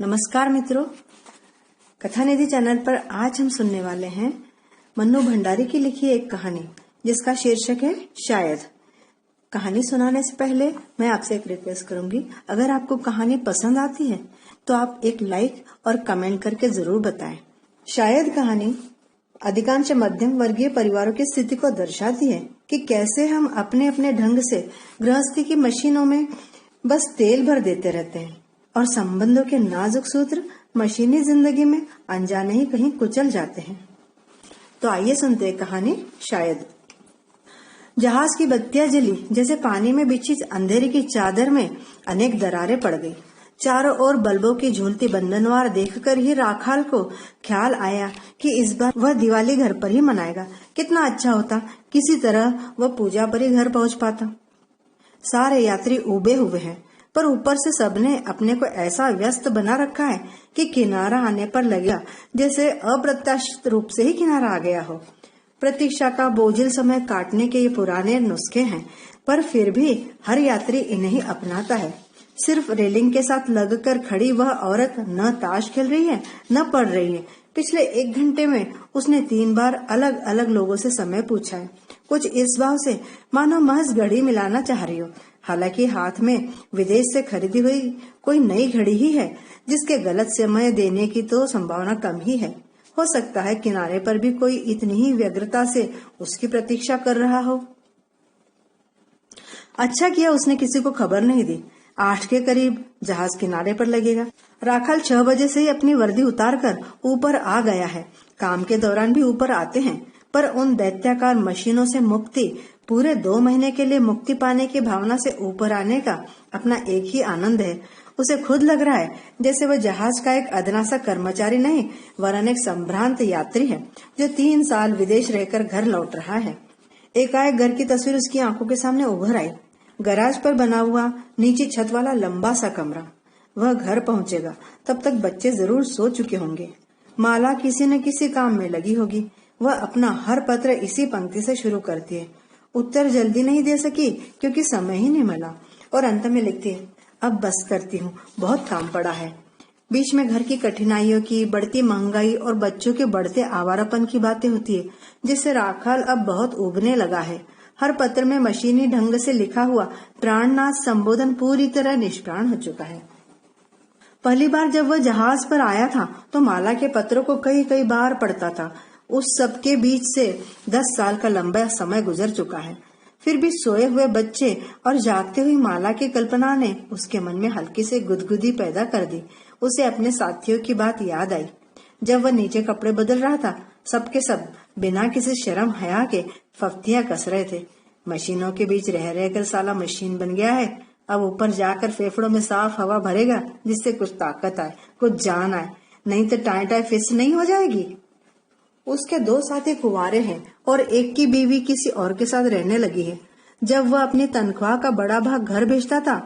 नमस्कार मित्रों, कथा निधि चैनल पर आज हम सुनने वाले हैं मन्नू भंडारी की लिखी एक कहानी जिसका शीर्षक है शायद। कहानी सुनाने से पहले मैं आपसे एक रिक्वेस्ट करूंगी, अगर आपको कहानी पसंद आती है तो आप एक लाइक और कमेंट करके जरूर बताएं। शायद कहानी अधिकांश मध्यम वर्गीय परिवारों की स्थिति को दर्शाती है कि कैसे हम अपने अपने ढंग से गृहस्थी की मशीनों में बस तेल भर देते रहते हैं और संबंधों के नाजुक सूत्र मशीनी जिंदगी में अनजाने ही कहीं कुचल जाते हैं। तो आइए सुनते हैं कहानी शायद। जहाज की बत्तियां जली जैसे पानी में बिछी अंधेरे की चादर में अनेक दरारें पड़ गई। चारों ओर बल्बों की झूलती बंधनवार देखकर ही राखाल को ख्याल आया कि इस बार वह दिवाली घर पर ही मनाएगा। कितना अच्छा होता किसी तरह वह पूजा पर ही घर पहुंच पाता। सारे यात्री उबे हुए हैं, पर ऊपर से सबने अपने को ऐसा व्यस्त बना रखा है कि किनारा आने पर लगेगा जैसे अप्रत्याशित रूप से ही किनारा आ गया हो। प्रतीक्षा का बोझिल समय काटने के ये पुराने नुस्खे हैं, पर फिर भी हर यात्री इन्हें ही अपनाता है। सिर्फ रेलिंग के साथ लगकर खड़ी वह औरत न ताश खेल रही है न पढ़ रही है। पिछले 1 घंटे में उसने 3 बार अलग अलग लोगों से समय पूछा है, कुछ इस भाव से मानो महज घड़ी मिलाना चाह रही हो। हालांकि हाथ में विदेश से खरीदी हुई कोई नई घड़ी ही है, जिसके गलत समय देने की तो संभावना कम ही है। हो सकता है किनारे पर भी कोई इतनी ही व्यग्रता से उसकी प्रतीक्षा कर रहा हो। अच्छा किया उसने किसी को खबर नहीं दी। 8 के करीब जहाज किनारे पर लगेगा। राखाल 6 बजे से ही अपनी वर्दी उतारकर ऊपर आ गया है। काम के दौरान भी ऊपर आते हैं, पर उन दैत्याकार मशीनों से मुक्ति, पूरे 2 महीने के लिए मुक्ति पाने की भावना से ऊपर आने का अपना एक ही आनंद है। उसे खुद लग रहा है जैसे वह जहाज का एक अदना सा कर्मचारी नहीं, वरन एक संभ्रांत यात्री है जो 3 साल विदेश रहकर घर लौट रहा है। एकाएक घर की तस्वीर उसकी आंखों के सामने उभर आई। गैराज पर बना हुआ नीची छत वाला लंबा सा कमरा। वह घर पहुंचेगा तब तक बच्चे जरूर सो चुके होंगे। माला किसी न किसी काम में लगी होगी। वह अपना हर पत्र इसी पंक्ति से शुरू करती है। उत्तर जल्दी नहीं दे सकी क्योंकि समय ही नहीं मिला, और अंत में लिखती है, अब बस करती हूँ, बहुत काम पड़ा है। बीच में घर की कठिनाइयों की, बढ़ती महंगाई और बच्चों के बढ़ते आवारापन की बातें होती है, जिससे राखाल अब बहुत उबने लगा है। हर पत्र में मशीनी ढंग से लिखा हुआ प्राणनाथ संबोधन पूरी तरह निष्प्राण हो चुका है। पहली बार जब वह जहाज पर आया था तो माला के पत्रों को कई कई बार पढ़ता था। उस सब के बीच से 10 साल का लंबा समय गुजर चुका है। फिर भी सोए हुए बच्चे और जागते हुई माला की कल्पना ने उसके मन में हल्की से गुदगुदी पैदा कर दी। उसे अपने साथियों की बात याद आई। जब वह नीचे कपड़े बदल रहा था, सबके सब बिना किसी शर्म हया के फफ्तियां कस रहे थे। मशीनों के बीच रह रहकर साला मशीन बन गया है। अब ऊपर जाकर फेफड़ों में साफ हवा भरेगा, जिससे कुछ ताकत आए, कुछ जान आए, नहीं तो टाई टाई फिस नहीं हो जाएगी। उसके 2 साथी कुंवारे हैं और एक की बीवी किसी और के साथ रहने लगी है। जब वह अपनी तनख्वाह का बड़ा भाग घर भेजता था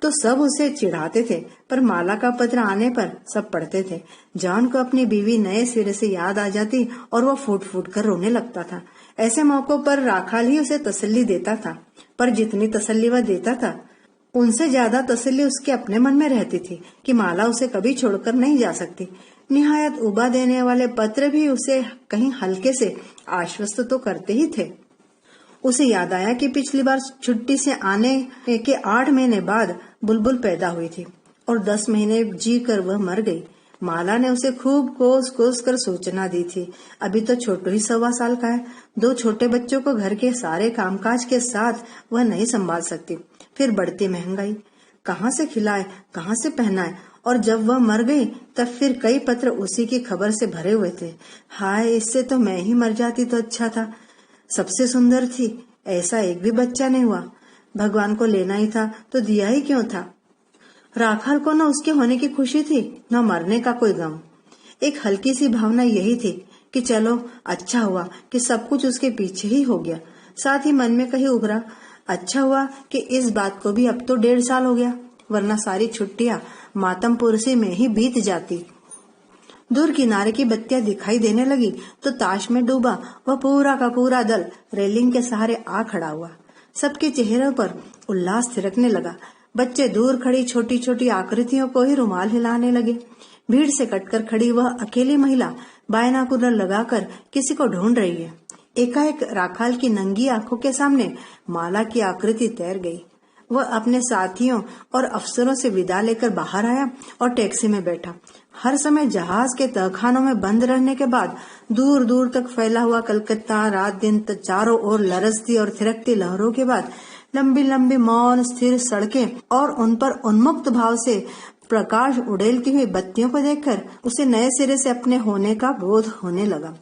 तो सब उसे चिढ़ाते थे, पर माला का पत्र आने पर सब पढ़ते थे। जॉन को अपनी बीवी नए सिरे से याद आ जाती और वह फूट फूट कर रोने लगता था। ऐसे मौकों पर राखाल ही उसे तसल्ली देता था, पर जितनी तसल्ली वह देता था उनसे ज्यादा तसल्ली उसके अपने मन में रहती थी कि माला उसे कभी छोड़कर नहीं जा सकती। निहायत उबा देने वाले पत्र भी उसे कहीं हल्के से आश्वस्त तो करते ही थे। उसे याद आया कि पिछली बार छुट्टी से आने के 8 महीने बाद बुलबुल पैदा हुई थी और 10 महीने जी कर वह मर गई। माला ने उसे खूब कोस कोस कर सूचना दी थी। अभी तो छोटू ही 1.25 साल का है। 2 छोटे बच्चों को घर के सारे कामकाज के साथ वह नहीं संभाल सकती। फिर बढ़ती महंगाई, कहाँ से खिलाए, कहाँ से पहनाए, और जब वह मर गई तब फिर कई पत्र उसी की खबर से भरे हुए थे। हाय, इससे तो मैं ही मर जाती तो अच्छा था। सबसे सुंदर थी, ऐसा एक भी बच्चा नहीं हुआ। भगवान को लेना ही था तो दिया ही क्यों था। राखाल को न उसके होने की खुशी थी, न मरने का कोई गम। एक हल्की सी भावना यही थी कि चलो अच्छा हुआ कि सब कुछ उसके पीछे ही हो गया। साथ ही मन में कहीं उभरा, अच्छा हुआ कि इस बात को भी अब तो 1.5 साल हो गया, वरना सारी छुट्टियां मातम पुरसी में ही बीत जाती। दूर किनारे की बत्तियां दिखाई देने लगी तो ताश में डूबा वह पूरा का पूरा दल रेलिंग के सहारे आ खड़ा हुआ। सबके चेहरों पर उल्लास थिरकने लगा। बच्चे दूर खड़ी छोटी छोटी आकृतियों को ही रुमाल हिलाने लगे। भीड़ से कटकर खड़ी वह अकेली महिला बायनाकुलर लगाकर किसी को ढूंढ रही है। एकाएक राखाल की नंगी आंखों के सामने माला की आकृति तैर गई। वह अपने साथियों और अफसरों से विदा लेकर बाहर आया और टैक्सी में बैठा। हर समय जहाज के तहखानों में बंद रहने के बाद दूर दूर तक फैला हुआ कलकत्ता रात दिन चारों ओर लरसती और थिरकती लहरों के बाद लंबी लंबी मौन स्थिर सड़कें और उन पर उन्मुक्त भाव से प्रकाश उड़ेलती हुई बत्तियों को देखकर उसे नए सिरे से अपने होने का बोध होने लगा।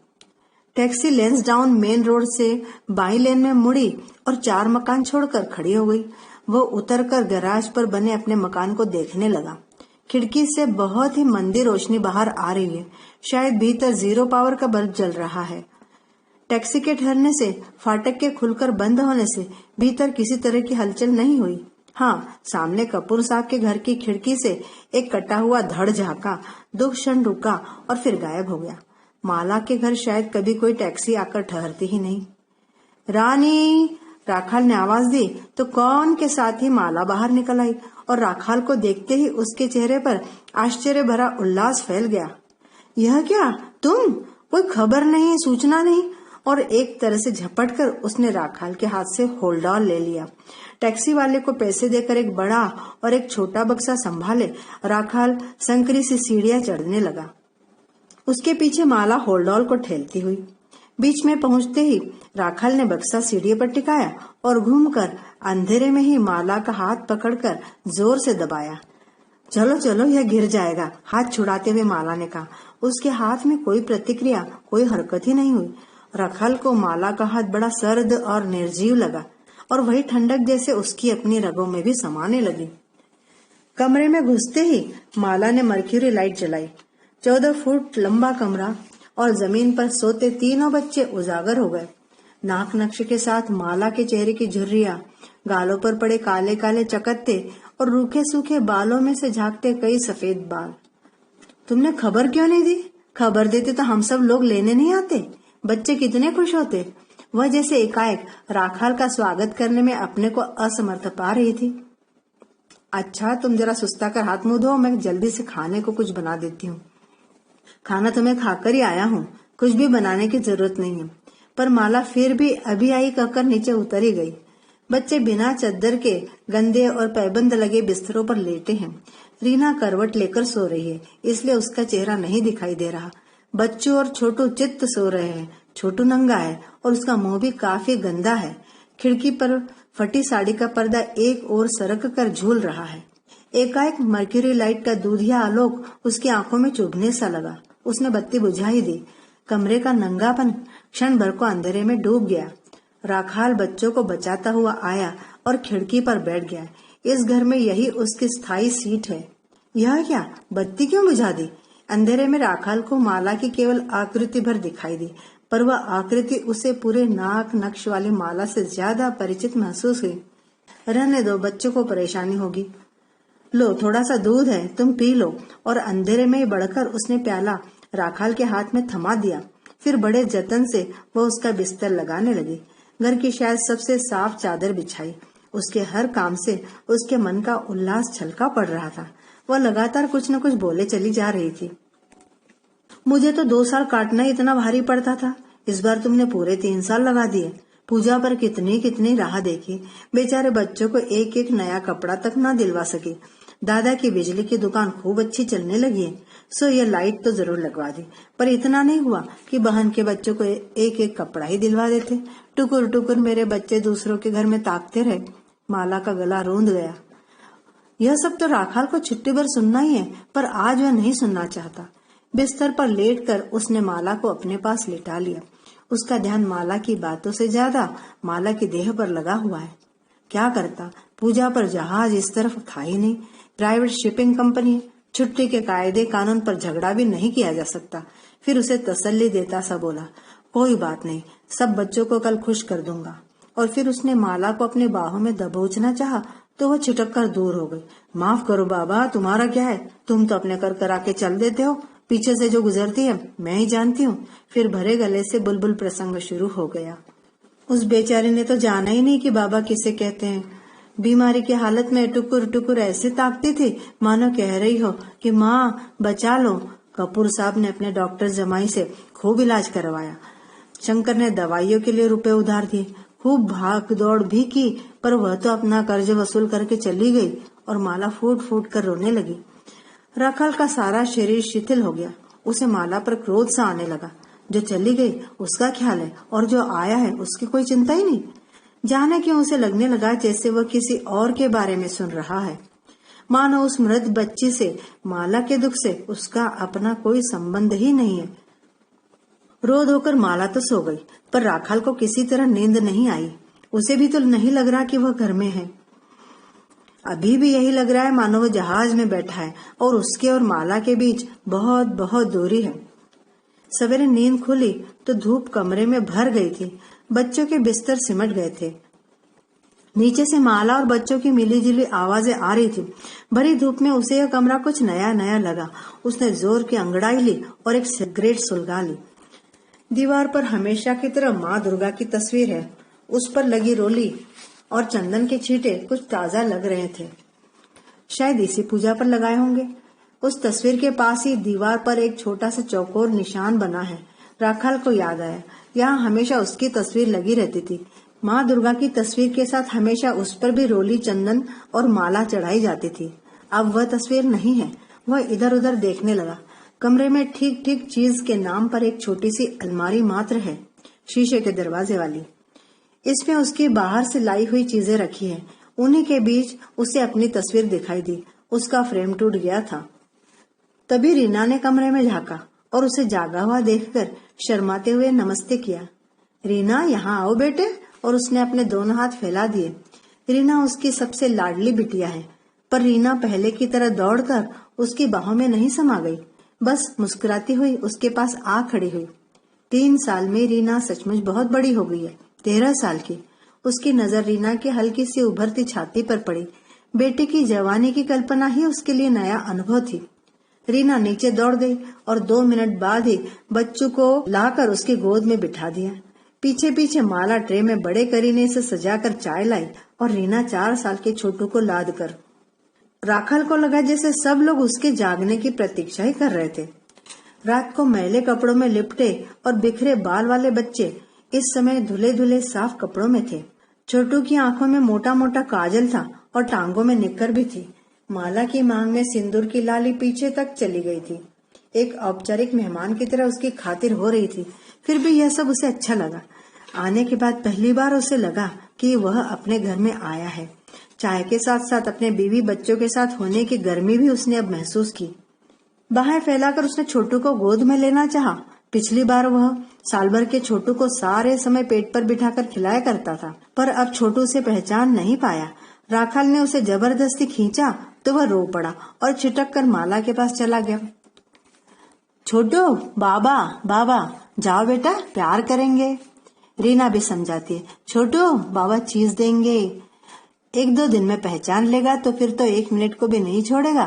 टैक्सी लेंसडाउन मेन रोड से बाई लेन में मुड़ी और 4 मकान छोड़कर खड़ी हो गई। वो उतरकर गैराज पर बने अपने मकान को देखने लगा। खिड़की से बहुत ही मंदी रोशनी बाहर आ रही है। शायद भीतर 0 पावर का बल्ब जल रहा है। टैक्सी के ठहरने से, फाटक के खुलकर बंद होने से भीतर किसी तरह की हलचल नहीं हुई। हाँ, सामने कपूर साहब के घर की खिड़की से एक कटा हुआ धड़ झांका, 2 क्षण रुका और फिर गायब हो गया। माला के घर शायद कभी कोई टैक्सी आकर ठहरती ही नहीं। रानी, राखाल ने आवाज दी तो कौन के साथ ही माला बाहर निकल आई और राखाल को देखते ही उसके चेहरे पर आश्चर्य भरा उल्लास फैल गया। यह क्या, तुम? कोई खबर नहीं, सूचना नहीं? और एक तरह से झपटकर उसने राखाल के हाथ से होल्डॉल ले लिया। टैक्सी वाले को पैसे देकर एक बड़ा और एक छोटा बक्सा संभाले राखाल संकरी सी सीढ़ियां चढ़ने लगा। उसके पीछे माला होल्डॉल को ठेलती हुई। बीच में पहुंचते ही राखाल ने बक्सा सीढ़ी पर टिकाया और घूमकर अंधेरे में ही माला का हाथ पकड़कर जोर से दबाया। चलो चलो, यह गिर जाएगा, हाथ छुड़ाते हुए माला ने कहा। उसके हाथ में कोई प्रतिक्रिया, कोई हरकत ही नहीं हुई। राखाल को माला का हाथ बड़ा सर्द और निर्जीव लगा और वही ठंडक जैसे उसकी अपनी रगों में भी समाने लगी। कमरे में घुसते ही माला ने मर्क्यूरी लाइट जलाई। 14 फुट लंबा कमरा और जमीन पर सोते तीनों बच्चे उजागर हो गए। नाक नक्श के साथ माला के चेहरे की झुर्रियां, गालों पर पड़े काले काले चकत्ते और रूखे सूखे बालों में से झांकते कई सफेद बाल। तुमने खबर क्यों नहीं दी? खबर देते तो हम सब लोग लेने नहीं आते। बच्चे कितने खुश होते। वह जैसे एकाएक राखाल का स्वागत करने में अपने को असमर्थ पा रही थी। अच्छा, तुम जरा सुस्ता कर हाथ मुंह धो, मैं जल्दी से खाने को कुछ बना देती हूँ। खाना तो मैं खाकर ही आया हूँ, कुछ भी बनाने की जरूरत नहीं है। पर माला फिर भी अभी आई कहकर नीचे उतर ही गई। बच्चे बिना चद्दर के गंदे और पैबंद लगे बिस्तरों पर लेटे हैं। रीना करवट लेकर सो रही है, इसलिए उसका चेहरा नहीं दिखाई दे रहा। बच्चू और छोटू चित्त सो रहे हैं। छोटू नंगा है और उसका मुंह भी काफी गंदा है। खिड़की पर फटी साड़ी का पर्दा एक ओर सरक कर झूल रहा है। एकाएक मर्क्यूरी लाइट का दूधिया आलोक उसकी आंखों में चुभने सा लगा। उसने बत्ती बुझाई दी। कमरे का नंगापन क्षण भर को अंधेरे में डूब गया। राखाल बच्चों को बचाता हुआ आया और खिड़की पर बैठ गया। इस घर में यही उसकी स्थायी सीट है। यह क्या, बत्ती क्यों बुझा दी? अंधेरे में राखाल को माला की केवल आकृति भर दिखाई दी, पर वह आकृति उसे पूरे नाक नक्श वाली माला से ज्यादा परिचित महसूस हुई। रहने दो, बच्चों को परेशानी होगी। लो, थोड़ा सा दूध है, तुम पी लो। और अंधेरे में ही बढ़कर उसने प्याला राखाल के हाथ में थमा दिया। फिर बड़े जतन से वह उसका बिस्तर लगाने लगी। घर की शायद सबसे साफ चादर बिछाई। उसके हर काम से उसके मन का उल्लास छलका पड़ रहा था। वह लगातार कुछ न कुछ बोले चली जा रही थी। मुझे तो 2 साल काटना ही इतना भारी पड़ता था, इस बार तुमने पूरे 3 साल लगा दिए। पूजा पर कितनी कितनी राह देखी। बेचारे बच्चों को एक एक नया कपड़ा तक न दिलवा सके। दादा की बिजली की दुकान खूब अच्छी चलने लगी है, सो ये लाइट तो जरूर लगवा दी। पर इतना नहीं हुआ कि बहन के बच्चों को एक एक कपड़ा ही दिलवा देते। टुकुर टुकुर मेरे बच्चे दूसरों के घर में ताकते रहे। माला का गला रूंध गया। यह सब तो राखाल को छुट्टी भर सुनना ही है, पर आज वह नहीं सुनना चाहता। बिस्तर पर लेटकर उसने माला को अपने पास लिटा लिया। उसका ध्यान माला की बातों से ज्यादा माला की देह पर लगा हुआ है। क्या करता, पूजा पर जहाज इस तरफ था ही नहीं। प्राइवेट शिपिंग कंपनी, छुट्टी के कायदे कानून पर झगड़ा भी नहीं किया जा सकता। फिर उसे तसल्ली देता सा बोला, कोई बात नहीं, सब बच्चों को कल खुश कर दूंगा। और फिर उसने माला को अपने बाहों में दबोचना चाहा तो वह छिटक कर दूर हो गई। माफ करो बाबा, तुम्हारा क्या है, तुम तो अपने कर करा के चल देते हो। पीछे से जो गुजरती है मैं ही जानती हूँ। फिर भरे गले से बुलबुल प्रसंग शुरू हो गया। उस बेचारी ने तो जाना ही नहीं कि बाबा किसे कहते हैं। बीमारी की हालत में टुकुर टुकुर ऐसे ताकती थी मानो कह रही हो कि माँ बचा लो। कपूर साहब ने अपने डॉक्टर जमाई से खूब इलाज करवाया। शंकर ने दवाइयों के लिए रुपए उधार दिए, खूब भाग दौड़ भी की, पर वह तो अपना कर्ज वसूल करके चली गई और माला फूट फूट कर रोने लगी। राखाल का सारा शरीर शिथिल हो गया। उसे माला पर क्रोध सा आने लगा। जो चली गई उसका ख्याल है और जो आया है उसकी कोई चिंता ही नहीं। जाने क्यों उसे लगने लगा जैसे वह किसी और के बारे में सुन रहा है, मानो उस मृत बच्ची से, माला के दुख से उसका अपना कोई संबंध ही नहीं है। रो धोकर माला तो सो गई, पर राखाल को किसी तरह नींद नहीं आई। उसे भी तो नहीं लग रहा कि वह घर में है। अभी भी यही लग रहा है मानो वह जहाज में बैठा है और उसके और माला के बीच बहुत बहुत दूरी है। सवेरे नींद खुली तो धूप कमरे में भर गई थी। बच्चों के बिस्तर सिमट गए थे। नीचे से माला और बच्चों की मिली जुली आवाजें आ रही थी। भरी धूप में उसे यह कमरा कुछ नया नया लगा। उसने जोर की अंगड़ाई ली और एक सिगरेट सुलगा ली। दीवार पर हमेशा की तरह माँ दुर्गा की तस्वीर है। उस पर लगी रोली और चंदन के छींटे कुछ ताजा लग रहे थे, शायद इसी पूजा पर लगाए होंगे। उस तस्वीर के पास ही दीवार पर एक छोटा सा चौकोर निशान बना है। राखाल को याद आया, यहाँ हमेशा उसकी तस्वीर लगी रहती थी। माँ दुर्गा की तस्वीर के साथ हमेशा उस पर भी रोली, चंदन और माला चढ़ाई जाती थी। अब वह तस्वीर नहीं है। वह इधर उधर देखने लगा। कमरे में ठीक ठीक चीज के नाम पर एक छोटी सी अलमारी मात्र है, शीशे के दरवाजे वाली। इसमें उसकी बाहर से लाई हुई चीजें रखी हैं। उन्हीं के बीच उसे अपनी तस्वीर दिखाई दी। उसका फ्रेम टूट गया था। तभी रीना ने कमरे में झांका और उसे जागा हुआ देखकर शर्माते हुए नमस्ते किया। रीना, यहाँ आओ बेटे। और उसने अपने दोनों हाथ फैला दिए। रीना उसकी सबसे लाडली बिटिया है, पर रीना पहले की तरह दौड़कर उसकी बाहों में नहीं समा गई, बस मुस्कुराती हुई उसके पास आ खड़ी हुई। 3 साल में रीना सचमुच बहुत बड़ी हो गई है। 13 साल की। उसकी नजर रीना की हल्की सी उभरती छाती पर पड़ी। बेटे की जवानी की कल्पना ही उसके लिए नया अनुभव थी। रीना नीचे दौड़ गई और 2 मिनट बाद ही बच्चों को लाकर उसकी गोद में बिठा दिया। पीछे पीछे माला ट्रे में बड़े करीने से सजाकर चाय लाई और रीना 4 साल के छोटू को लाद कर। राखाल को लगा जैसे सब लोग उसके जागने की प्रतीक्षा ही कर रहे थे। रात को मैले कपड़ों में लिपटे और बिखरे बाल वाले बच्चे इस समय धुले धुले साफ कपड़ों में थे। छोटू की आंखों में मोटा मोटा काजल था और टांगों में निक्कर भी थी। माला की मांग में सिंदूर की लाली पीछे तक चली गई थी। एक औपचारिक मेहमान की तरह उसकी खातिर हो रही थी। फिर भी यह सब उसे अच्छा लगा। आने के बाद पहली बार उसे लगा कि वह अपने घर में आया है। चाय के साथ साथ अपने बीवी बच्चों के साथ होने की गर्मी भी उसने अब महसूस की। बाहें फैलाकर उसने छोटू को गोद में लेना चाहा। पिछली बार वह साल भर के छोटू को सारे समय पेट पर बिठाकर खिलाया करता था, पर अब छोटू उसे पहचान नहीं पाया। राखाल ने उसे जबरदस्ती खींचा तो वह रो पड़ा और छिटक कर माला के पास चला गया। छोटू, बाबा बाबा, जाओ बेटा, प्यार करेंगे। रीना भी समझाती है, छोटू बाबा चीज देंगे। 1-2 दिन में पहचान लेगा तो फिर तो 1 मिनट को भी नहीं छोड़ेगा।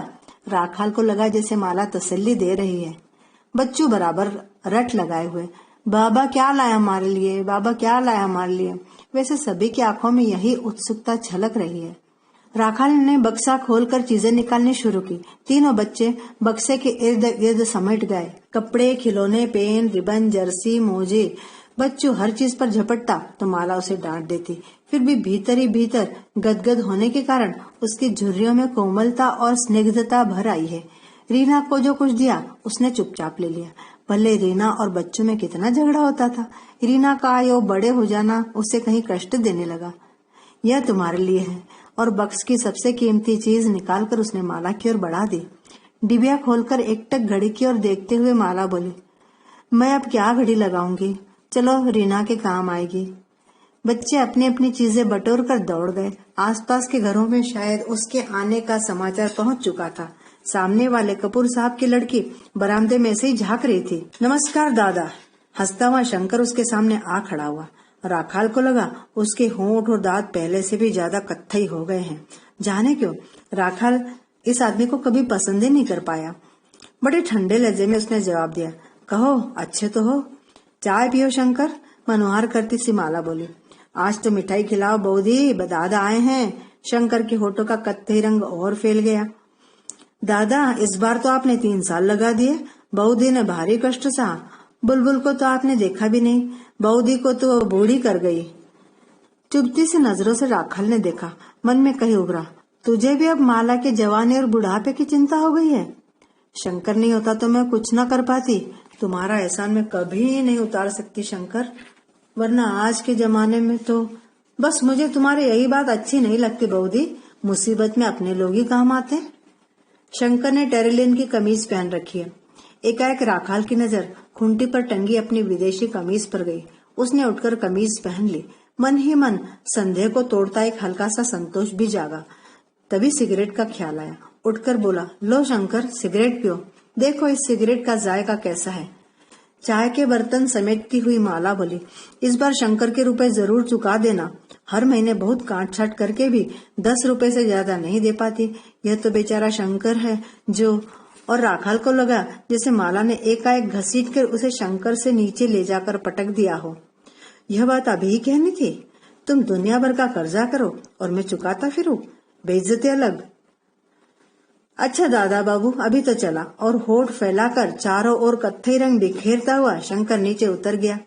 राखाल को लगा जैसे माला तसल्ली दे रही है। बच्चू बराबर रट लगाए हुए, बाबा क्या लाया हमारे लिए, बाबा क्या लाया हमारे लिए। वैसे सभी की आंखों में यही उत्सुकता झलक रही है। राखाल ने बक्सा खोलकर चीजें निकालनी शुरू की। तीनों बच्चे बक्से के इर्द गिर्द समेट गए। कपड़े, खिलौने, पेन, रिबन, जर्सी, मोजे। बच्चू हर चीज पर झपटता तो माला उसे डांट देती। फिर भी भीतर ही भीतर गदगद होने के कारण उसकी झुर्रियों में कोमलता और स्निग्धता भर आई है। रीना को जो कुछ दिया उसने चुपचाप ले लिया। भले रीना और बच्चों में कितना झगड़ा होता था, रीना का यो बड़े हो जाना उसे कहीं कष्ट देने लगा। यह तुम्हारे लिए है। और बक्स की सबसे कीमती चीज निकालकर उसने माला की ओर बढ़ा दी। डिबिया खोलकर एकटक घड़ी की ओर देखते हुए माला बोली, मैं अब क्या घड़ी लगाऊंगी, चलो रीना के काम आएगी। बच्चे अपनी अपनी चीजें बटोर कर दौड़ गए। आसपास के घरों में शायद उसके आने का समाचार पहुंच चुका था। सामने वाले कपूर साहब की लड़की बरामदे में से ही झांक रही थी। नमस्कार दादा। हंसता हुआ शंकर उसके सामने आ खड़ा हुआ। राखाल को लगा उसके होंठ और दांत पहले से भी ज्यादा कत्थई हो गए हैं। जाने क्यों राखाल इस आदमी को कभी पसंद ही नहीं कर पाया। बड़े ठंडे लहजे में उसने जवाब दिया, कहो अच्छे तो हो। चाय पियो शंकर, मनोहार करती सी माला बोली। आज तो मिठाई खिलाओ बऊदी, दादा आए हैं। शंकर के होठों का कत्थई रंग और फैल गया। दादा, इस बार तो आपने 3 साल लगा दिए। बऊदी ने भारी कष्ट सहा। बुलबुल को तो आपने देखा भी नहीं। बऊदी को तो बूढ़ी कर गई। चुभती सी नजरों से राखाल ने देखा। मन में कही उभरा, तुझे भी अब माला के जवानी और बुढ़ापे की चिंता हो गई है। शंकर नहीं होता तो मैं कुछ न कर पाती। तुम्हारा एहसान मैं कभी नहीं उतार सकती शंकर, वरना आज के जमाने में तो बस मुझे तुम्हारी यही बात अच्छी नहीं लगती बऊदी, मुसीबत में अपने लोग ही काम आते। शंकर ने टेरिलिन की कमीज पहन रखी है। एकाएक राखाल की नजर खूंटी पर टंगी अपनी विदेशी कमीज पर गई। उसने उठकर कमीज पहन ली। मन ही मन संदेह को तोड़ता एक हल्का सा संतोष भी जागा। तभी सिगरेट का ख्याल आया। उठकर बोला, लो शंकर, सिगरेट पियो। देखो इस सिगरेट का जायका कैसा है। चाय के बर्तन समेटती हुई माला बोली, इस बार शंकर के रुपए जरूर चुका देना। हर महीने बहुत काट छाट करके भी 10 रुपए से ज्यादा नहीं दे पाती। यह तो बेचारा शंकर है जो। और राखाल को लगा जैसे माला ने एकाएक घसीट कर उसे शंकर से नीचे ले जाकर पटक दिया हो। यह बात अभी ही कहनी थी। तुम दुनिया भर का कर्जा करो और मैं चुकाता फिरूं, बेइज्जती अलग। अच्छा दादा बाबू, अभी तो चला। और होठ फैलाकर चारों ओर कत्थई रंग बिखेरता हुआ शंकर नीचे उतर गया।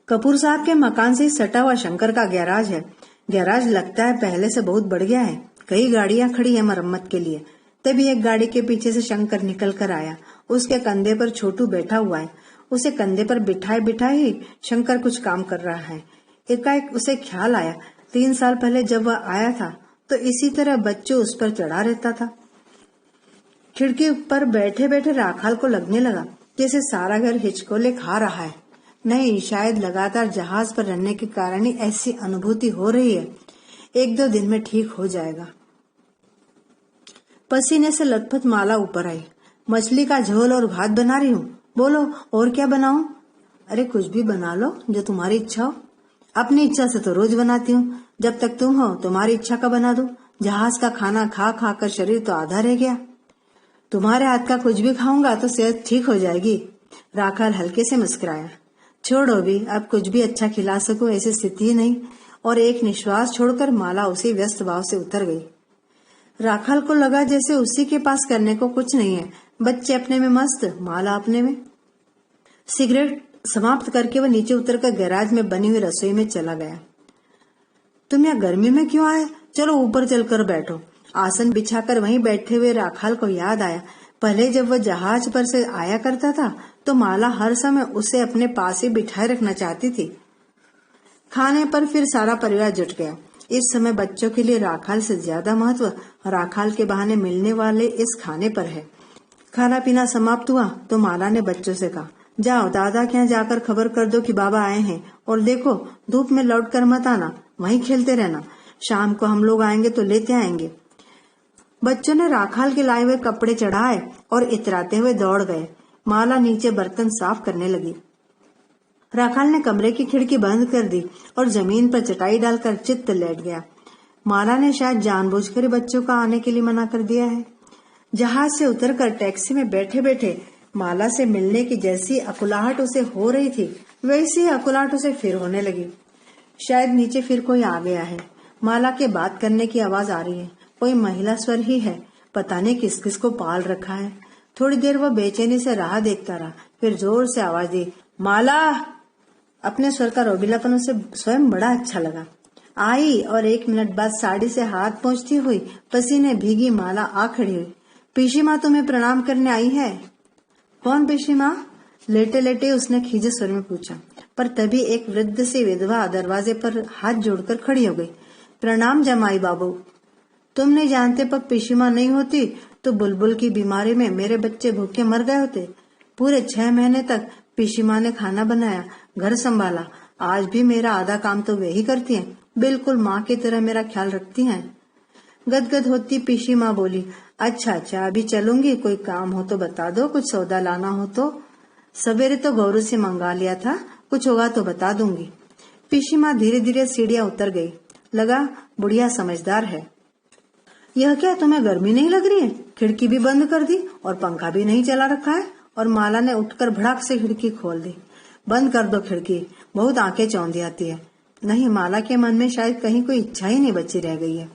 कपूर साहब के मकान से सटा हुआ शंकर का गैराज है। गैराज लगता है पहले से बहुत बढ़ गया है। कई गाड़ियां खड़ी है मरम्मत के लिए। तभी एक गाड़ी के पीछे से शंकर निकल कर आया। उसके कंधे पर छोटू बैठा हुआ है। उसे कंधे पर बिठाए बिठाए ही शंकर कुछ काम कर रहा है। एकाएक उसे ख्याल आया, 3 साल पहले जब वह आया था तो इसी तरह बच्चों उस पर चढ़ा रहता था। खिड़की पर बैठे बैठे राखाल को लगने लगा जैसे सारा घर हिचकोले खा रहा है। नहीं, शायद लगातार जहाज पर रहने के कारण ही ऐसी अनुभूति हो रही है। 1-2 दिन में ठीक हो जाएगा। पसीने से लथपथ माला ऊपर आई। मछली का झोल और भात बना रही हूँ। बोलो और क्या बनाऊं? अरे कुछ भी बना लो जो तुम्हारी इच्छा हो। अपनी इच्छा से तो रोज बनाती हूँ। जब तक तुम हो तुम्हारी इच्छा का बना दो। जहाज का खाना खा खा कर शरीर तो आधा रह गया। तुम्हारे हाथ का कुछ भी खाऊंगा तो सेहत ठीक हो जाएगी। राखाल हल्के से मुस्कुराया। छोड़ो भी, अब कुछ भी अच्छा खिला सकूं ऐसी स्थिति ही नहीं। और एक निश्वास छोड़कर माला उसी व्यस्त भाव से उतर गई। राखाल को लगा जैसे उसी के पास करने को कुछ नहीं है। बच्चे अपने में मस्त, माला अपने में। सिगरेट समाप्त करके वह नीचे उतरकर गैराज में बनी हुई रसोई में चला गया। तुम यहाँ गर्मी में क्यों आए? चलो ऊपर चलकर बैठो। आसन बिछाकर वहीं बैठे हुए राखाल को याद आया, पहले जब वह जहाज पर से आया करता था तो माला हर समय उसे अपने पास ही बिठाए रखना चाहती थी। खाने पर फिर सारा परिवार जुट गया। इस समय बच्चों के लिए राखाल से ज्यादा महत्व राखाल के बहाने मिलने वाले इस खाने पर है। खाना पीना समाप्त हुआ तो माला ने बच्चों से कहा, जाओ दादा के यहाँ जाकर खबर कर दो कि बाबा आए हैं। और देखो, धूप में लौट कर मत आना, वहीं खेलते रहना। शाम को हम लोग आएंगे तो लेते आएंगे। बच्चों ने राखाल के लाए हुए कपड़े चढ़ाए और इतराते हुए दौड़ गए। माला नीचे बर्तन साफ करने लगी। राखाल ने कमरे की खिड़की बंद कर दी और जमीन पर चटाई डालकर चित्त लेट गया। माला ने शायद जानबूझकर बच्चों का आने के लिए मना कर दिया है। जहाज से उतरकर टैक्सी में बैठे बैठे माला से मिलने की जैसी अकुलाहट उसे हो रही थी, वैसी ही अकुलाहट उसे फिर होने लगी। शायद नीचे फिर कोई आ गया है। माला के बात करने की आवाज आ रही है। कोई महिला स्वर ही है। पता नहीं किस किस को पाल रखा है। थोड़ी देर वह बेचैनी से राह देखता रहा, फिर जोर से आवाज दी, माला। अपने स्वर का रोबीलापन उसे स्वयं बड़ा अच्छा लगा। आई और 1 मिनट बाद साड़ी से हाथ पोंछती हुई पसीने भीगी माला आ खड़ी हुई। पीशी माँ तुम्हें प्रणाम करने आई है। कौन पीशी माँ? लेटे लेटे उसने खीजे स्वर में पूछा। पर तभी एक वृद्ध सी विधवा दरवाजे पर हाथ जोड़कर खड़ी हो गई। प्रणाम जमाई बाबू। तुम नहीं जानते, पग पीशी माँ नहीं होती तो बुलबुल की बीमारी में मेरे बच्चे भूखे मर गए होते। पूरे 6 महीने तक पीशी माँ ने खाना बनाया, घर संभाला। आज भी मेरा आधा काम तो वे ही करती हैं। बिल्कुल माँ की तरह मेरा ख्याल रखती हैं। गदगद होती पीशी माँ बोली, अच्छा अभी चलूंगी। कोई काम हो तो बता दो, कुछ सौदा लाना हो तो। सवेरे तो गौरू से मंगा लिया था, कुछ होगा तो बता दूंगी। पीशी माँ धीरे धीरे सीढ़ियां उतर गई। लगा बुढ़िया समझदार है। यह क्या, तुम्हें गर्मी नहीं लग रही है? खिड़की भी बंद कर दी और पंखा भी नहीं चला रखा है। और माला ने उठकर भड़ाक से खिड़की खोल दी। बंद कर दो खिड़की, बहुत आंखें चौंधी आती है। नहीं, माला के मन में शायद कहीं कोई इच्छा ही नहीं बची रह गई है।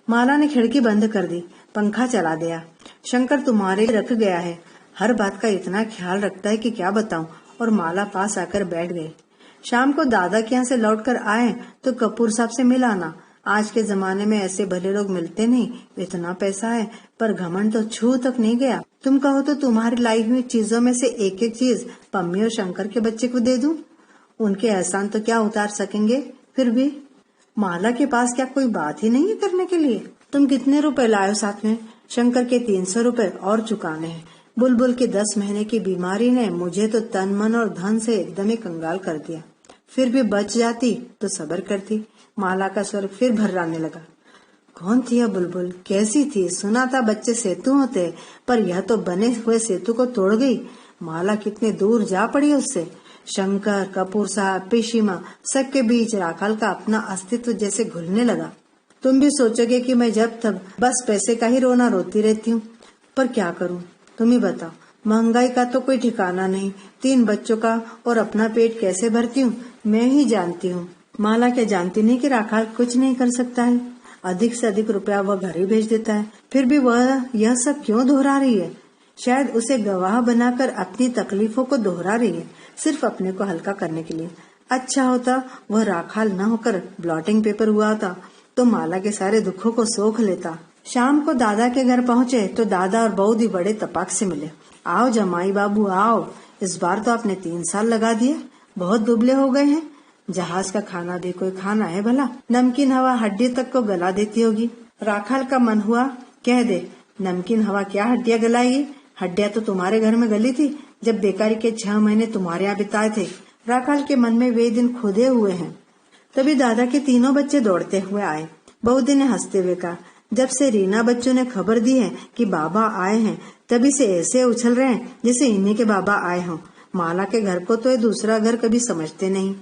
माला ने खिड़की बंद कर दी, पंखा चला दिया। शंकर तुम्हारे लिए रख गया है, हर बात का इतना ख्याल रखता है कि क्या बताऊं। और माला पास आकर बैठ गई। शाम को दादा के यहाँ से लौटकर आए तो कपूर साहब से मिल आना। आज के जमाने में ऐसे भले लोग मिलते नहीं। इतना पैसा है पर घमंड तो छू तक नहीं गया। तुम कहो तो तुम्हारी लाई हुई चीजों में से एक एक चीज पम्मी और शंकर के बच्चे को दे दूं। उनके एहसान तो क्या उतार सकेंगे। फिर भी माला के पास क्या कोई बात ही नहीं है करने के लिए। तुम कितने रुपए लाए साथ में? शंकर के 300 रुपए और चुकाने हैं। बुलबुल की 10 महीने की बीमारी ने मुझे तो तन मन और धन से एकदम ही कंगाल कर दिया। फिर भी बच जाती तो सब्र करती। माला का स्वर फिर भर्राने लगा। कौन थी यह बुलबुल? कैसी थी? सुना था बच्चे सेतु होते, पर यह तो बने हुए सेतु को तोड़ गई। माला कितने दूर जा पड़ी उससे। शंकर, कपूर साहब, पिशीमा सबके बीच राखाल का अपना अस्तित्व जैसे घुलने लगा। तुम भी सोचोगे कि मैं जब तक बस पैसे का ही रोना रोती रहती हूँ, पर क्या करूँ तुम ही बताओ। महंगाई का तो कोई ठिकाना नहीं। 3 बच्चों का और अपना पेट कैसे भरती हूँ मैं ही जानती हूँ। माला क्या जानती नहीं कि राखाल कुछ नहीं कर सकता है? अधिक से अधिक रुपया वह घर ही भेज देता है। फिर भी वह यह सब क्यों दोहरा रही है? शायद उसे गवाह बनाकर अपनी तकलीफों को दोहरा रही है, सिर्फ अपने को हल्का करने के लिए। अच्छा होता वह राखाल न होकर ब्लॉटिंग पेपर हुआ होता तो माला के सारे दुखों को सोख लेता। शाम को दादा के घर पहुँचे तो दादा और बहू भी बड़े तपाक से मिले। आओ जमाई बाबू आओ, इस बार तो आपने 3 साल लगा दिए, बहुत दुबले हो गए हैं। जहाज का खाना भी कोई खाना है भला? नमकीन हवा हड्डी तक को गला देती होगी। राखाल का मन हुआ कह दे, नमकीन हवा क्या हड्डियां गलाएगी? हड्डियां तो तुम्हारे घर में गली थी जब बेकारी के 6 महीने तुम्हारे यहाँ बिताए थे। राखाल के मन में वे दिन खुदे हुए हैं। तभी दादा के 3 बच्चे दौड़ते हुए आए। बहू ने हंसते हुए कहा, जब से रीना बच्चों ने खबर दी है कि बाबा आए हैं तभी से ऐसे उछल रहे हैं जैसे इन्हीं के बाबा आए हों। माला के घर को तो ये दूसरा घर कभी समझते नहीं।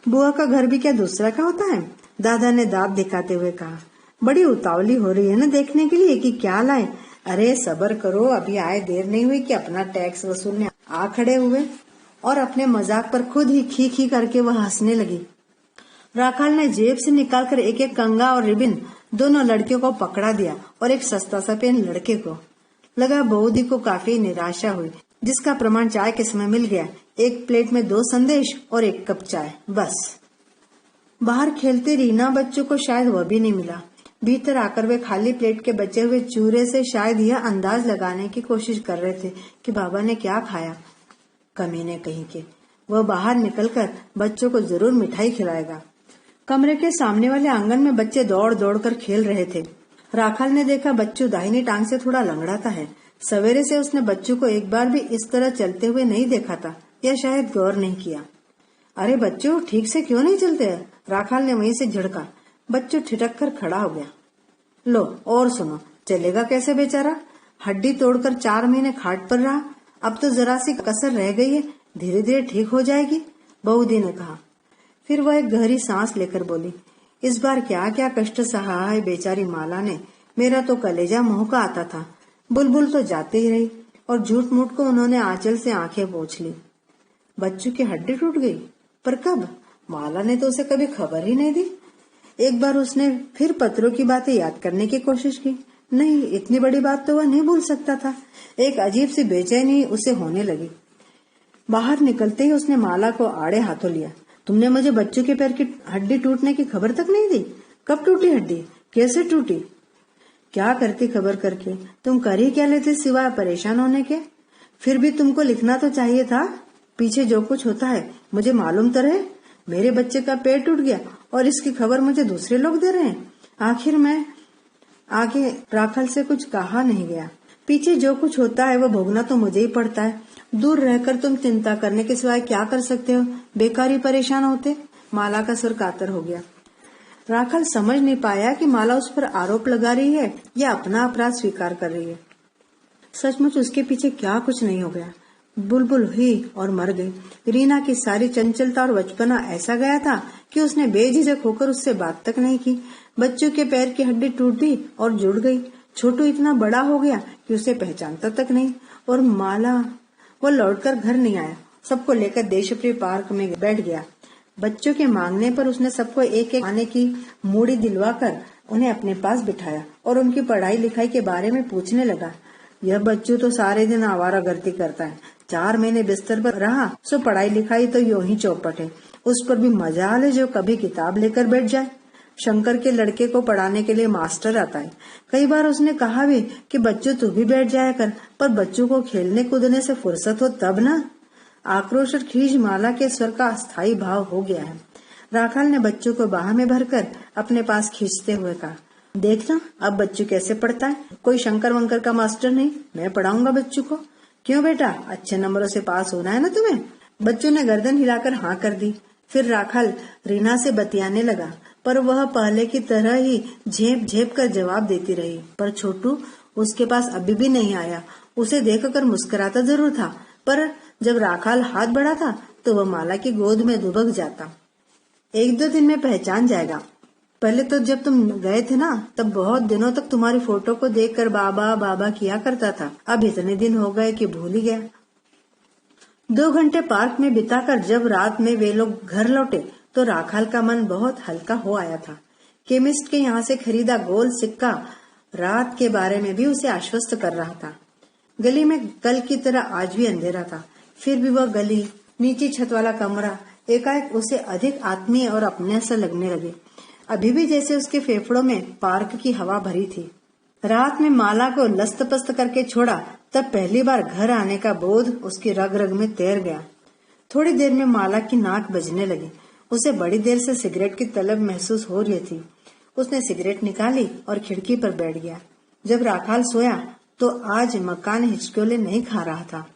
बुआ का घर भी क्या दूसरा का होता है? दादा ने दांत दिखाते हुए कहा। बड़ी उतावली हो रही है ना देखने के लिए कि क्या लाए। अरे सब्र करो, अभी आए देर नहीं हुई कि अपना टैक्स वसूलने आ खड़े हुए। और अपने मजाक पर खुद ही खी खी करके वह हंसने लगी। राखाल ने जेब से निकालकर एक एक कंगा और रिबिन दोनों लड़कियों को पकड़ा दिया और एक सस्ता सा पेन लड़के को लगा। बऊदी को काफी निराशा हुई, जिसका प्रमाण चाय के समय मिल गया। एक प्लेट में 2 संदेश और 1 कप चाय, बस। बाहर खेलते रीना बच्चों को शायद वह भी नहीं मिला। भीतर आकर वे खाली प्लेट के बचे हुए चूरे से शायद यह अंदाज लगाने की कोशिश कर रहे थे कि बाबा ने क्या खाया। कमीने कहीं के, वह बाहर निकलकर बच्चों को जरूर मिठाई खिलाएगा। कमरे के सामने वाले आंगन में बच्चे दौड़ दौड़ कर खेल रहे थे। राखाल ने देखा बच्चू दाहिनी टांग से थोड़ा लंगड़ाता है। सवेरे से उसने बच्चू को एक बार भी इस तरह चलते हुए नहीं देखा था, या शायद गौर नहीं किया। अरे बच्चू ठीक से क्यों नहीं चलते? राखाल ने वहीं से झिड़का। बच्चू ठिठक कर खड़ा हो गया। लो और सुनो, चलेगा कैसे बेचारा? हड्डी तोड़कर 4 महीने खाट पर रहा, अब तो जरा सी कसर रह गई है, धीरे धीरे ठीक हो जाएगी, बहूदी ने कहा। फिर वह एक गहरी सांस लेकर बोली, इस बार क्या क्या कष्ट सहा है बेचारी माला ने। मेरा तो कलेजा मुंह का आता था। बुलबुल तो जाते ही रही और झूठ मूठ को उन्होंने आंचल से आंखें पोंछ ली। बच्चू की हड्डी टूट गई, पर कब? माला ने तो उसे कभी खबर ही नहीं दी। एक बार उसने फिर पत्रों की बातें याद करने की कोशिश की। नहीं, इतनी बड़ी बात तो वह नहीं भूल सकता था। एक अजीब सी बेचैनी उसे होने लगी। बाहर निकलते ही उसने माला को आड़े हाथों लिया। तुमने मुझे बच्चों के पैर की हड्डी टूटने की खबर तक नहीं दी। कब टूटी हड्डी? कैसे टूटी? क्या करती खबर करके? तुम कर ही क्या लेते सिवाय परेशान होने के? फिर भी तुमको लिखना तो चाहिए था। पीछे जो कुछ होता है मुझे मालूम तो रहे। मेरे बच्चे का पेट टूट गया और इसकी खबर मुझे दूसरे लोग दे रहे हैं। आखिर मैं आगे राखाल से कुछ कहा नहीं गया। पीछे जो कुछ होता है वो भोगना तो मुझे ही पड़ता है। दूर रहकर तुम चिंता करने के सिवाय क्या कर सकते हो? बेकारी परेशान होते। माला का सुर कातर हो गया। राखाल समझ नहीं पाया कि माला उस पर आरोप लगा रही है या अपना अपराध स्वीकार कर रही है। सचमुच उसके पीछे क्या कुछ नहीं हो गया। बुलबुल हुई और मर गई। रीना की सारी चंचलता और बचपना ऐसा गया था कि उसने बेझिझक होकर उससे बात तक नहीं की। बच्चों के पैर की हड्डी टूट गई और जुड़ गई। छोटू इतना बड़ा हो गया कि उसे पहचानता तक नहीं। और माला, वो लौटकर घर नहीं आया। सबको लेकर देशप्रिय पार्क में बैठ गया। बच्चों के मांगने पर उसने सबको एक एक आने की मूड़ी दिलवाकर उन्हें अपने पास बिठाया और उनकी पढ़ाई लिखाई के बारे में पूछने लगा। यह बच्चू तो सारे दिन आवारागर्दी करता है, 4 महीने बिस्तर पर रहा, सो पढ़ाई लिखाई तो यूं ही चौपट है। उस पर भी मजाल है जो कभी किताब लेकर बैठ जाए। शंकर के लड़के को पढ़ाने के लिए मास्टर आता है। कई बार उसने कहा भी कि बच्चू तू भी बैठ जाया कर, पर बच्चू को खेलने कूदने से फुर्सत हो तब ना। आक्रोश और खीज माला के स्वर का अस्थायी भाव हो गया है। राखाल ने बच्चू को बाह में भरकर अपने पास खींचते हुए कहा, देखना अब बच्चू कैसे पढ़ता है। कोई शंकर वंकर का मास्टर नहीं, मैं पढ़ाऊंगा बच्चू को। क्यों बेटा, अच्छे नंबरों से पास होना है ना तुम्हें? बच्चू ने गर्दन हिलाकर हाँ कर दी। फिर राखाल रीना से बतियाने लगा, पर वह पहले की तरह ही झेप झेप कर जवाब देती रही। पर छोटू उसके पास अभी भी नहीं आया। उसे देखकर मुस्कुराता जरूर था, पर जब राखाल हाथ बढ़ाता तो वह माला की गोद में दुबक जाता। 1-2 दिन में पहचान जाएगा। पहले तो जब तुम गए थे ना, तब बहुत दिनों तक तुम्हारी फोटो को देखकर बाबा बाबा किया करता था। अब इतने दिन हो गए कि भूल ही गया। 2 घंटे पार्क में बिताकर जब रात में वे लोग घर लौटे तो राखाल का मन बहुत हल्का हो आया था। केमिस्ट के यहाँ से खरीदा गोल सिक्का रात के बारे में भी उसे आश्वस्त कर रहा था। गली में कल की तरह आज भी अंधेरा था, फिर भी वह गली, नीची छत वाला कमरा एकाएक उसे अधिक आत्मीय और अपने से लगने लगे। अभी भी जैसे उसके फेफड़ों में पार्क की हवा भरी थी। रात में माला को लस्त पस्त करके छोड़ा तब पहली बार घर आने का बोध उसकी रग रग में तैर गया। थोड़ी देर में माला की नाक बजने लगी। उसे बड़ी देर से सिगरेट की तलब महसूस हो रही थी। उसने सिगरेट निकाली और खिड़की पर बैठ गया। जब राखाल सोया तो आज मकान हिचकोले नहीं खा रहा था।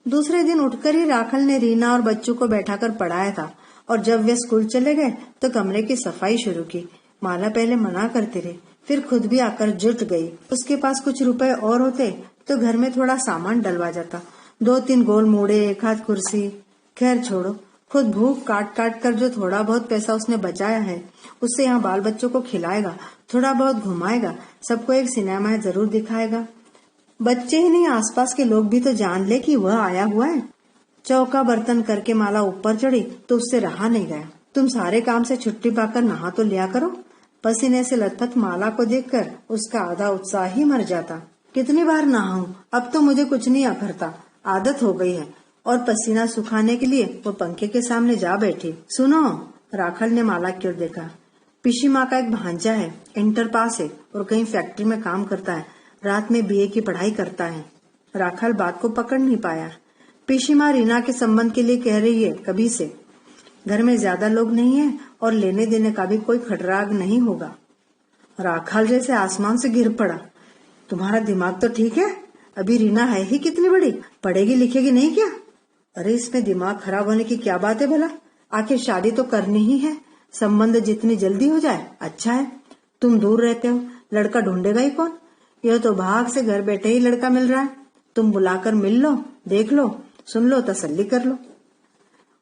दूसरे दिन उठकर ही राखाल ने रीना और बच्चों को बैठाकर पढ़ाया था, और जब वे स्कूल चले गए तो कमरे की सफाई शुरू की। माला पहले मना करती रही, फिर खुद भी आकर जुट गई। उसके पास कुछ रुपए और होते तो घर में थोड़ा सामान डलवा जाता। 2-3 गोल मूड़े, 1 आध कुर्सी। खैर छोड़ो, खुद भूख काट काट कर जो थोड़ा बहुत पैसा उसने बचाया है उससे यहाँ बाल बच्चों को खिलाएगा, थोड़ा बहुत घुमाएगा, सबको एक सिनेमा जरूर दिखाएगा। बच्चे ही नहीं, आसपास के लोग भी तो जान ले कि वह आया हुआ है। चौका बर्तन करके माला ऊपर चढ़ी तो उससे रहा नहीं गया। तुम सारे काम से छुट्टी पाकर नहा तो लिया करो। पसीने से लथपथ माला को देखकर उसका आधा उत्साह ही मर जाता। कितनी बार नहाऊं, अब तो मुझे कुछ नहीं अखरता, आदत हो गई है। और पसीना सुखाने के लिए वो पंखे के सामने जा बैठी। सुनो, राखाल ने माला की ओर देखा। पिशी माँ का एक भांजा है, इंटर पास है और कहीं फैक्ट्री में काम करता है। रात में बीए की पढ़ाई करता है। राखाल बात को पकड़ नहीं पाया। पिशी माँ रीना के संबंध के लिए कह रही है कभी से। घर में ज्यादा लोग नहीं है और लेने देने का भी कोई खटराग नहीं होगा। राखाल जैसे आसमान से गिर पड़ा। तुम्हारा दिमाग तो ठीक है? अभी रीना है ही कितनी बड़ी, पढ़ेगी लिखेगी नहीं क्या? अरे इसमें दिमाग खराब होने की क्या बात है भला? आखिर शादी तो करनी ही है। संबंध जितनी जल्दी हो जाए अच्छा है। तुम दूर रहते हो, लड़का ढूंढेगा ही कौन? यह तो भाग से घर बैठे ही लड़का मिल रहा है। तुम बुलाकर मिल लो, देख लो, सुन लो, तसल्ली कर लो।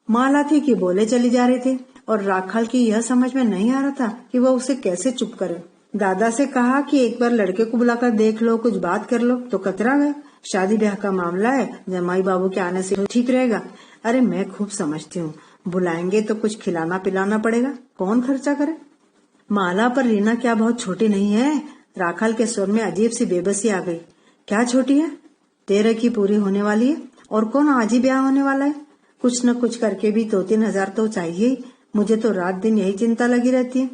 माला थी कि बोले चली जा रही थी और राखाल की यह समझ में नहीं आ रहा था कि वह उसे कैसे चुप करे। दादा से कहा कि एक बार लड़के को बुलाकर देख लो, कुछ बात कर लो, तो कतरा गए। शादी ब्याह का मामला है, जमाई बाबू के आने से ठीक रहेगा। अरे मैं खूब समझती हूँ, बुलाएंगे तो कुछ खिलाना पिलाना पड़ेगा, कौन खर्चा करे? माला पर रीना क्या बहुत छोटी नहीं है? राखाल के स्वर में अजीब सी बेबसी आ गई। क्या छोटी है? 13 की पूरी होने वाली है और कौन आज ही ब्याह होने वाला है। कुछ न कुछ करके भी 2-3 हजार तो चाहिए ही। मुझे तो रात दिन यही चिंता लगी रहती है।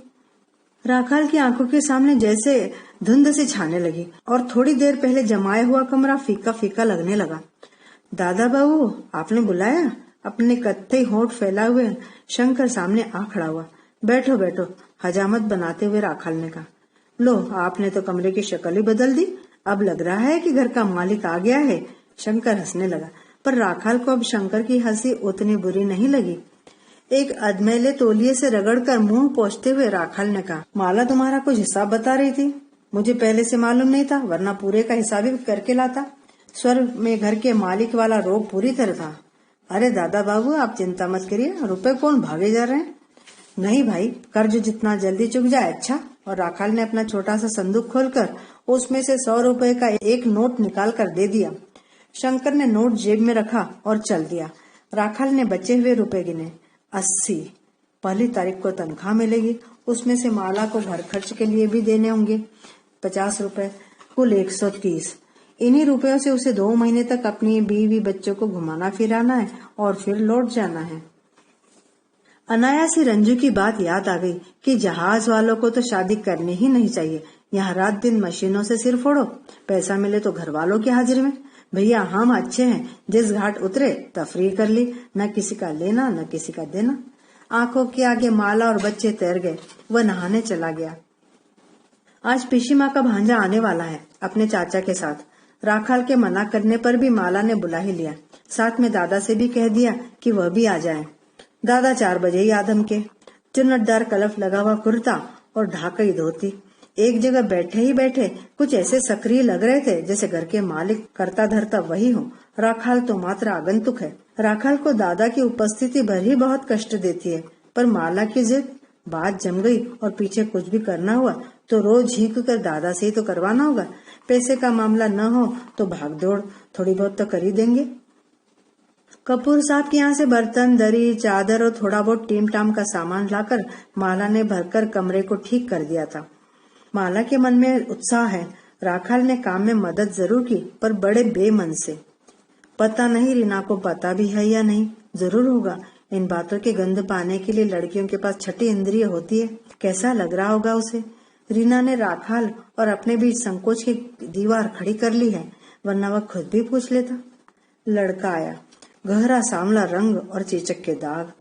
राखाल की आंखों के सामने जैसे धुंध से छाने लगी और थोड़ी देर पहले जमाया हुआ कमरा फीका फीका लगने लगा। दादा बाबू, आपने बुलाया? अपने कत्थई होंठ फैलाए हुए शंकर सामने आ खड़ा हुआ। बैठो बैठो, हजामत बनाते हुए राखाल ने कहा। लो, आपने तो कमरे की शक्ल ही बदल दी। अब लग रहा है कि घर का मालिक आ गया है। शंकर हंसने लगा, पर राखाल को अब शंकर की हंसी उतनी बुरी नहीं लगी। एक अधमेले तौलिए से रगड़कर मुंह पोंछते हुए राखाल ने कहा, माला तुम्हारा कुछ हिसाब बता रही थी, मुझे पहले से मालूम नहीं था, वरना पूरे का हिसाब ही करके लाता। स्वर में घर के मालिक वाला रोब पूरी तरह था। अरे दादा बाबू, आप चिंता मत करिए, रुपए कौन भागे जा रहे हैं? नहीं भाई, कर्ज जितना जल्दी चुक जाए अच्छा। और राखाल ने अपना छोटा सा संदूक खोलकर उसमें से 100 रुपए का एक नोट निकाल कर दे दिया। शंकर ने नोट जेब में रखा और चल दिया। राखाल ने बचे हुए रुपए गिने। 80। पहली तारीख को तनख्वाह मिलेगी उसमें से माला को घर खर्च के लिए भी देने होंगे 50 रुपए, कुल 130। इन्हीं रुपयों से उसे 2 महीने तक अपनी बीवी बच्चों को घुमाना फिराना है और फिर लौट जाना है। अनायास ही रंजू की बात याद आ गई कि जहाज वालों को तो शादी करनी ही नहीं चाहिए। यहाँ रात दिन मशीनों से सिर फोड़ो, पैसा मिले तो घर वालों की हाजिरी में। भैया हम अच्छे हैं, जिस घाट उतरे तफरीह कर ली, न किसी का लेना न किसी का देना। आंखों के आगे माला और बच्चे तैर गए। वह नहाने चला गया। आज पिशी माँ का भांजा आने वाला है अपने चाचा के साथ। राखाल के मना करने पर भी माला ने बुला ही लिया। साथ में दादा से भी कह दिया कि वह भी आ जाए। दादा 4 बजे ही आदम के, चुन्नटदार कलफ लगा हुआ कुर्ता और ढाकई धोती। एक जगह बैठे ही बैठे कुछ ऐसे सक्रिय लग रहे थे जैसे घर के मालिक करता धरता वही हो। राखाल तो मात्र आगंतुक है। राखाल को दादा की उपस्थिति भर ही बहुत कष्ट देती है, पर माला की जिद, बात जम गई और पीछे कुछ भी करना हुआ तो रोज झींक कर दादा से ही तो करवाना होगा। पैसे का मामला न हो तो भाग दौड़ थोड़ी बहुत तो कर ही देंगे। कपूर साहब के यहाँ से बर्तन, दरी, चादर और थोड़ा बहुत टीम टाम का सामान लाकर माला ने भरकर कमरे को ठीक कर दिया था। माला के मन में उत्साह है। राखाल ने काम में मदद जरूर की, पर बड़े बेमन से। पता नहीं रीना को पता भी है या नहीं, जरूर होगा। इन बातों के गंध पाने के लिए लड़कियों के पास 6ठी इंद्रिय होती है। कैसा लग रहा होगा उसे। रीना ने राखाल और अपने बीच संकोच की दीवार खड़ी कर ली है, वरना वह खुद भी पूछ लेता। लड़का आया, गहरा सांवला रंग और चेचक के दाग।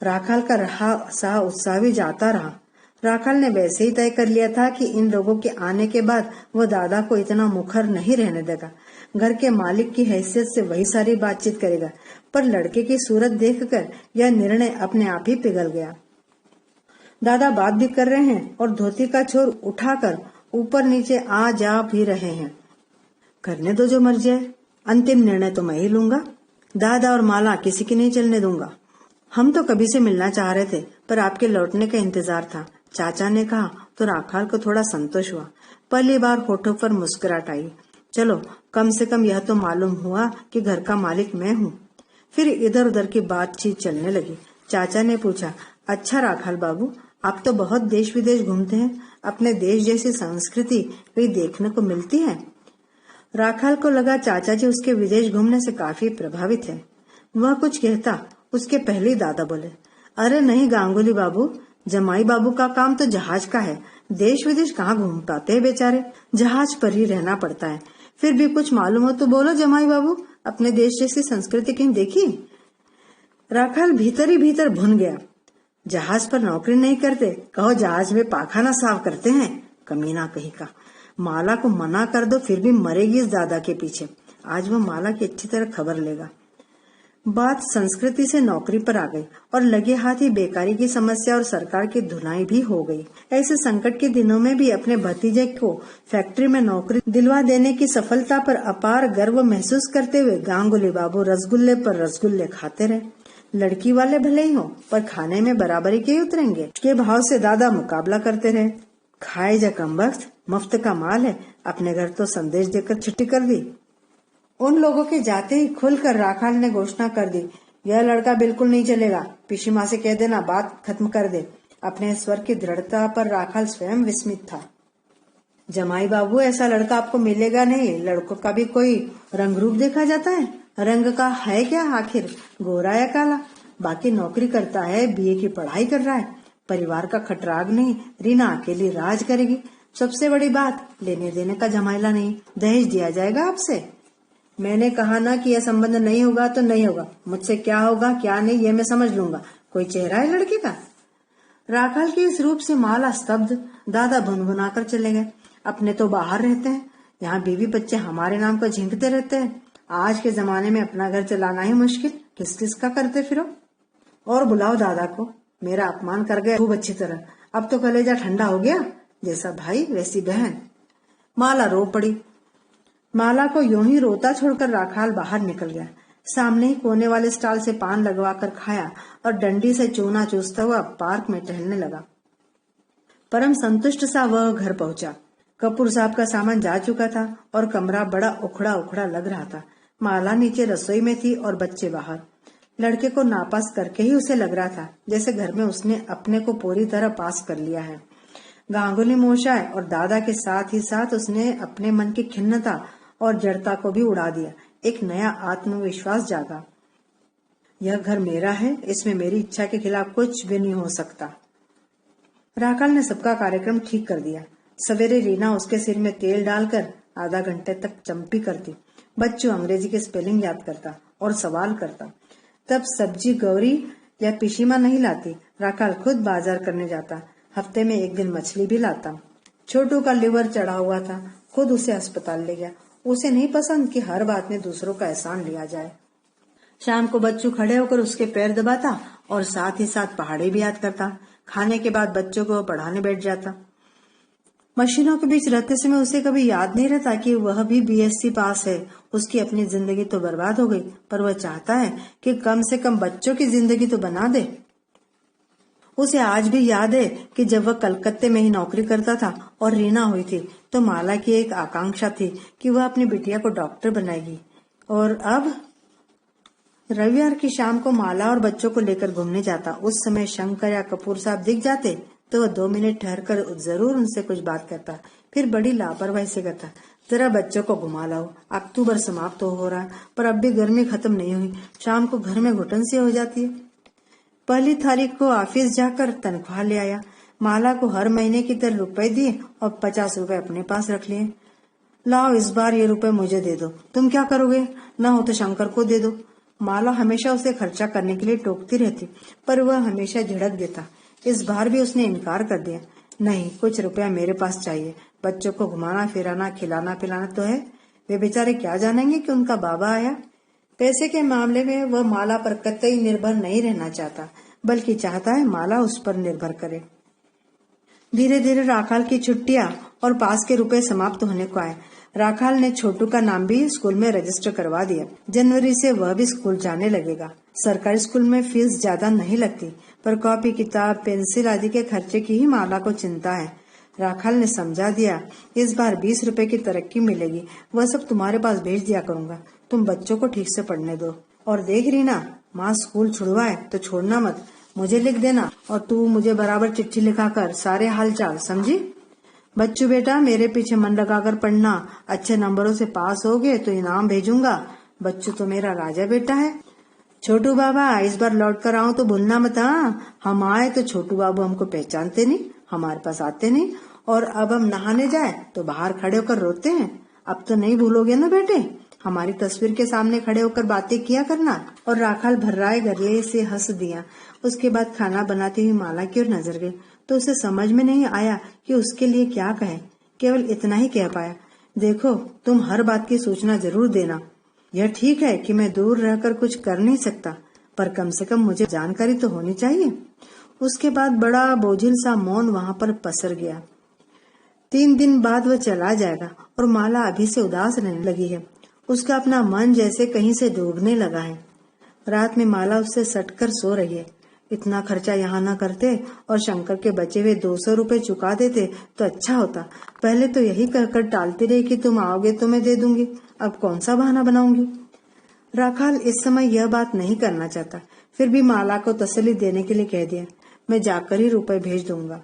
राखाल का रहा सा उत्साह भी जाता रहा। राखाल ने वैसे ही तय कर लिया था कि इन लोगों के आने के बाद वो दादा को इतना मुखर नहीं रहने देगा। घर के मालिक की हैसियत से वही सारी बातचीत करेगा। पर लड़के की सूरत देखकर यह निर्णय अपने आप ही पिघल गया। दादा बात भी कर रहे हैं और धोती का छोर उठाकर ऊपर नीचे आ जा भी रहे हैं। करने दो जो मर्जी है, अंतिम निर्णय तो मैं ही लूंगा। दादा और माला किसी की नहीं चलने दूंगा। हम तो कभी से मिलना चाह रहे थे, पर आपके लौटने का इंतजार था, चाचा ने कहा तो राखाल को थोड़ा संतोष हुआ। पहली बार होठों पर मुस्कुराहट आई। चलो कम से कम यह तो मालूम हुआ कि घर का मालिक मैं हूँ। फिर इधर उधर की बातचीत चलने लगी। चाचा ने पूछा, अच्छा राखाल बाबू, आप तो बहुत देश विदेश घूमते हैं, अपने देश जैसी संस्कृति कहीं देखने को मिलती है? राखाल को लगा चाचा जी उसके विदेश घूमने से काफी प्रभावित है। वह कुछ कहता उसके पहले ही दादा बोले, अरे नहीं गांगुली बाबू, जमाई बाबू का काम तो जहाज का है, देश विदेश कहाँ घूम पाते हैं बेचारे, जहाज पर ही रहना पड़ता है। फिर भी कुछ मालूम हो तो बोलो जमाई बाबू, अपने देश जैसी संस्कृति कहीं देखी? राखाल भीतर ही भीतर भुन गया। जहाज पर नौकरी नहीं करते, कहो जहाज में पाखाना साफ करते हैं, कमीना कहीं का। माला को मना कर दो फिर भी मरेगी इस दादा के पीछे। आज वो माला की अच्छी तरह खबर लेगा। बात संस्कृति से नौकरी पर आ गई और लगे हाथ ही बेकारी की समस्या और सरकार की धुनाई भी हो गई। ऐसे संकट के दिनों में भी अपने भतीजे को फैक्ट्री में नौकरी दिलवा देने की सफलता पर अपार गर्व महसूस करते हुए गांगुली बाबू रसगुल्ले पर रसगुल्ले खाते रहे। लड़की वाले भले ही हो, पर खाने में बराबरी के उतरेंगे के भाव से दादा मुकाबला करते रहे। खाए जा कमबख्त, मुफ्त का माल है, अपने घर तो संदेश देकर छुट्टी कर दी। उन लोगों के जाते ही खुलकर राखाल ने घोषणा कर दी, यह लड़का बिल्कुल नहीं चलेगा, पिशी माँ से कह देना बात खत्म कर दे। अपने स्वर की दृढ़ता पर राखाल स्वयं विस्मित था। जमाई बाबू, ऐसा लड़का आपको मिलेगा नहीं। लड़कों का भी कोई रंग रूप देखा जाता है? रंग का है क्या आखिर, गोरा या काला? बाकी नौकरी करता है, बीए की पढ़ाई कर रहा है, परिवार का खटराग नहीं, रीना अकेली राज करेगी। सबसे बड़ी बात, लेने देने का झमेला नहीं, दहेज दिया जाएगा आपसे। मैंने कहा ना कि यह संबंध नहीं होगा तो नहीं होगा, मुझसे क्या होगा क्या नहीं ये मैं समझ लूंगा। कोई चेहरा है लड़के का? राखाल के इस रूप से माला स्तब्ध। दादा भुनभुना कर चले गए। अपने तो बाहर रहते हैं, यहाँ बीवी बच्चे हमारे नाम को झिंकते रहते हैं। आज के जमाने में अपना घर चलाना ही मुश्किल, किस किस का करते फिरो। और बुलाओ दादा को, मेरा अपमान कर गए खूब अच्छी तरह, अब तो कलेजा ठंडा हो गया। जैसा भाई वैसी बहन। माला रो पड़ी। माला को यूं ही रोता छोड़कर राखाल बाहर निकल गया। सामने ही कोने वाले स्टॉल से पान लगवाकर खाया और डंडी से चूना चूसता हुआ पार्क में टहलने लगा। परम संतुष्ट सा वह घर पहुंचा। कपूर साहब का सामान जा चुका था और कमरा बड़ा उखड़ा उखड़ा लग रहा था। माला नीचे रसोई में थी और बच्चे बाहर। लड़के को नापास करके ही उसे लग रहा था जैसे घर में उसने अपने को पूरी तरह पास कर लिया है। गांगुली मौसाय और दादा के साथ ही साथ उसने अपने मन की खिन्नता और जड़ता को भी उड़ा दिया। एक नया आत्मविश्वास जागा। यह घर मेरा है, इसमें मेरी इच्छा के खिलाफ कुछ भी नहीं हो सकता। राखाल ने सबका कार्यक्रम ठीक कर दिया। सवेरे रीना उसके सिर में तेल डालकर आधा घंटे तक चंपी करती। बच्चू अंग्रेजी के स्पेलिंग याद करता और सवाल करता। तब सब्जी गौरी या पिशीमा नहीं लाती। राखाल खुद बाजार करने जाता। हफ्ते में एक दिन मछली भी लाता। छोटू का लिवर चढ़ा हुआ था, खुद उसे अस्पताल ले गया। उसे नहीं पसंद कि हर बात में दूसरों का एहसान लिया जाए। शाम को बच्चू खड़े होकर उसके पैर दबाता और साथ ही साथ पहाड़ी भी याद करता। खाने के बाद बच्चों को पढ़ाने बैठ जाता। मशीनों के बीच रहते समय उसे कभी याद नहीं रहता कि वह भी बीएससी पास है। उसकी अपनी जिंदगी तो बर्बाद हो गई, पर वह चाहता है कि कम से कम बच्चों की जिंदगी तो बना दे। उसे आज भी याद है कि जब वह कलकत्ते में ही नौकरी करता था और रीना हुई थी तो माला की एक आकांक्षा थी कि वह अपनी बिटिया को डॉक्टर बनाएगी। और अब रविवार की शाम को माला और बच्चों को लेकर घूमने जाता। उस समय शंकर या कपूर साहब दिख जाते तो वह 2 मिनट ठहरकर जरूर उनसे कुछ बात करता। फिर बड़ी लापरवाही से कहता, जरा बच्चों को घुमा लाओ, अक्टूबर समाप्त तो हो रहा है पर अब भी गर्मी खत्म नहीं हुई। शाम को घर में घुटन सी हो जाती है। 1 तारीख को ऑफिस जाकर तनख्वाह ले आया। माला को हर महीने की तरह रुपए दिए और 50 रुपए अपने पास रख लिए। लाओ इस बार ये रुपए मुझे दे दो, तुम क्या करोगे? ना हो तो शंकर को दे दो। माला हमेशा उसे खर्चा करने के लिए टोकती रहती, पर वह हमेशा झिड़क देता। इस बार भी उसने इनकार कर दिया। नहीं, कुछ रुपया मेरे पास चाहिए। बच्चों को घुमाना फिराना खिलाना पिलाना तो है। वे बेचारे क्या जानेंगे कि उनका बाबा आया। पैसे के मामले में वह माला पर कतई निर्भर नहीं रहना चाहता, बल्कि चाहता है माला उस पर निर्भर करे। धीरे धीरे राखाल की छुट्टियां और पास के रुपए समाप्त होने को आए। राखाल ने छोटू का नाम भी स्कूल में रजिस्टर करवा दिया। जनवरी से वह भी स्कूल जाने लगेगा। सरकारी स्कूल में फीस ज्यादा नहीं लगती, पर कॉपी किताब पेंसिल आदि के खर्चे की ही माला को चिंता है। राखाल ने समझा दिया, इस बार 20 रुपए की तरक्की मिलेगी, वह सब तुम्हारे पास भेज दिया करूंगा। तुम बच्चों को ठीक से पढ़ने दो। और देख रीना, माँ स्कूल छुड़वाए तो छोड़ना मत, मुझे लिख देना और तू मुझे बराबर चिट्ठी लिखाकर सारे हालचाल, समझी? बच्चू बेटा, मेरे पीछे मन लगाकर पढ़ना। अच्छे नंबरों से पास हो गए तो इनाम भेजूंगा। बच्चू तो मेरा राजा बेटा है। छोटू बाबा, इस बार लौट कर आऊं तो भूलना मत। हम आए तो छोटू बाबू हमको पहचानते नहीं, हमारे पास आते नहीं, और अब हम नहाने जाए तो बाहर खड़े होकर रोते हैं। अब तो नहीं भूलोगे ना बेटे? हमारी तस्वीर के सामने खड़े होकर बातें किया करना। और राखाल भर्राए गले से हंस दिया। उसके बाद खाना बनाती हुई माला की ओर नजर गई तो उसे समझ में नहीं आया कि उसके लिए क्या कहे। केवल इतना ही कह पाया, देखो तुम हर बात की सूचना जरूर देना। यह ठीक है कि मैं दूर रहकर कुछ कर नहीं सकता, पर कम से कम मुझे जानकारी तो होनी चाहिए। उसके बाद बड़ा बोझिल सा मौन वहां पर पसर गया। 3 दिन बाद वह चला जाएगा और माला अभी से उदास रहने लगी है। उसका अपना मन जैसे कहीं से डूबने लगा है। रात में माला उससे सटकर सो रही है। इतना खर्चा यहाँ न करते और शंकर के बचे हुए 200 रुपए चुका देते तो अच्छा होता। पहले तो यही कहकर टालती रही कि तुम आओगे तो मैं दे दूंगी, अब कौन सा बहाना बनाऊंगी। राखाल इस समय यह बात नहीं करना चाहता, फिर भी माला को तसल्ली देने के लिए कह दिया, मैं जाकर ही रुपए भेज दूंगा।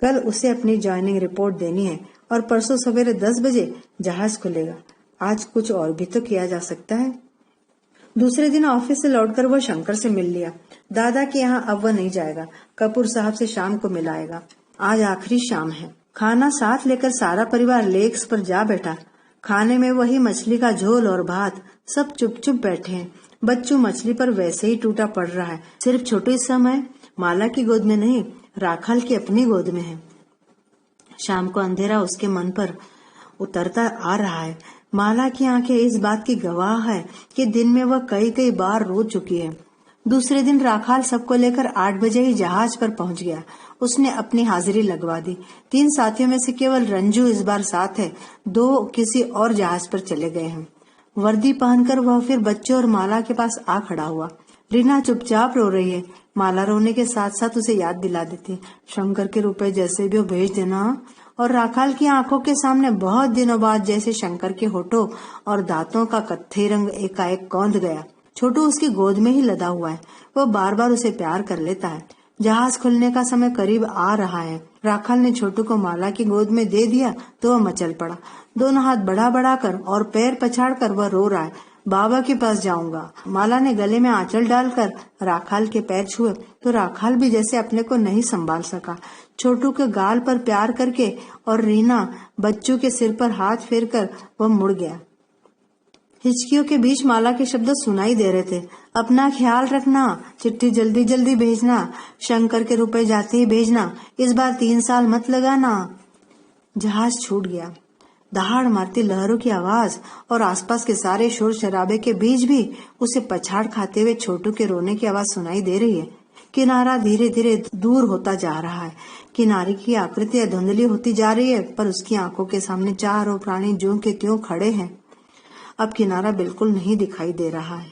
कल उसे अपनी ज्वाइनिंग रिपोर्ट देनी है और परसों सवेरे 10 बजे जहाज खुलेगा। आज कुछ और भी तो किया जा सकता है। दूसरे दिन ऑफिस से लौटकर वह शंकर से मिल लिया। दादा के यहाँ अब वह नहीं जाएगा, कपूर साहब से शाम को मिलाएगा। आज आखिरी शाम है। खाना साथ लेकर सारा परिवार लेक्स पर जा बैठा। खाने में वही मछली का झोल और भात। सब चुप चुप बैठे हैं। बच्चू मछली पर वैसे ही टूटा पड़ रहा है। सिर्फ छोटू इस समय माला की गोद में नहीं, राखाल की अपनी गोद में है। शाम को अंधेरा उसके मन पर उतरता आ रहा है। माला की आंखें इस बात की गवाह है कि दिन में वह कई बार रो चुकी है। दूसरे दिन राखाल सबको लेकर 8 बजे ही जहाज पर पहुंच गया। उसने अपनी हाजिरी लगवा दी। 3 साथियों में से केवल रंजू इस बार साथ है, 2 किसी और जहाज पर चले गए हैं। वर्दी पहनकर वह फिर बच्चों और माला के पास आ खड़ा हुआ। रीना चुपचाप रो रही है। माला रोने के साथ साथ उसे याद दिला देती, शंकर के रुपए जैसे भी हो भेज देना। और राखाल की आंखों के सामने बहुत दिनों बाद जैसे शंकर के होठों और दांतों का कत्थई रंग एकाएक कौंध गया। छोटू उसकी गोद में ही लदा हुआ है। वो बार बार उसे प्यार कर लेता है। जहाज खुलने का समय करीब आ रहा है। राखाल ने छोटू को माला की गोद में दे दिया तो वह मचल पड़ा। दोनों हाथ बढ़ा बढ़ा कर और पैर पछाड़ कर वह रो रहा है। बाबा के पास जाऊंगा। माला ने गले में आंचल डालकर राखाल के पैर छुए तो राखाल भी जैसे अपने को नहीं संभाल सका। छोटू के गाल पर प्यार करके और रीना बच्चों के सिर पर हाथ फेरकर वह मुड़ गया। हिचकियों के बीच माला के शब्द सुनाई दे रहे थे। अपना ख्याल रखना, चिट्ठी जल्दी जल्दी भेजना, शंकर के रुपए जाते ही भेजना, इस बार 3 साल मत लगाना। जहाज छूट गया। दहाड़ मारती लहरों की आवाज और आसपास के सारे शोर शराबे के बीच भी उसे पछाड़ खाते हुए छोटू के रोने की आवाज सुनाई दे रही है। किनारा धीरे धीरे दूर होता जा रहा है। किनारे की आकृतियां धुंधली होती जा रही है, पर उसकी आंखों के सामने चारों प्राणी ज्यों के त्यों खड़े हैं। अब किनारा बिल्कुल नहीं दिखाई दे रहा है।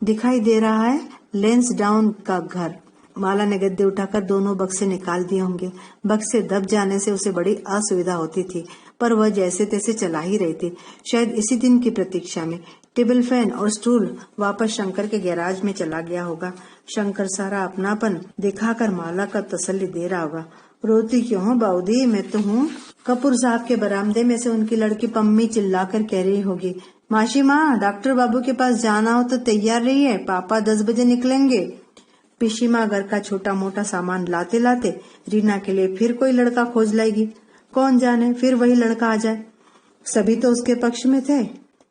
दिखाई दे रहा है लेंसडाउन का घर। माला ने गद्दे उठाकर दोनों बक्से निकाल दिए होंगे। बक्से दब जाने से उसे बड़ी असुविधा होती थी, पर वह जैसे तैसे चला ही रही थी। शायद इसी दिन की प्रतीक्षा में टेबल फैन और स्टूल वापस शंकर के गैराज में चला गया होगा। शंकर सारा अपनापन दिखाकर माला का तसल्ली दे रहा होगा। रोती क्यों हो बाऊदी, मैं तो हूँ। कपूर साहब के बरामदे में से उनकी लड़की पम्मी चिल्लाकर कह रही होगी, मासी माँ, डॉक्टर बाबू के पास जाना हो तो तैयार रहिए, पापा 10 बजे निकलेंगे। पिशी माँ घर का छोटा मोटा सामान लाते लाते रीना के लिए फिर कोई लड़का खोज लाएगी। कौन जाने फिर वही लड़का आ जाए। सभी तो उसके पक्ष में थे।